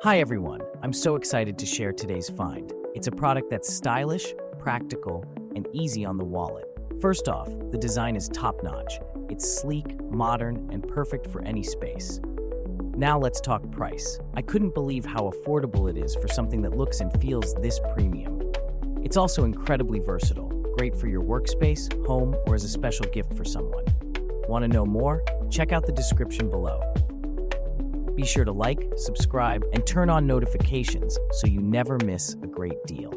Hi everyone, I'm so excited to share today's find. It's a product that's stylish, practical, and easy on the wallet. First off, the design is top-notch. It's sleek, modern, and perfect for any space. Now let's talk price. I couldn't believe how affordable it is for something that looks and feels this premium. It's also incredibly versatile, great for your workspace, home, or as a special gift for someone. Want to know more? Check out the description below. Be sure to like, subscribe, and turn on notifications so you never miss a great deal.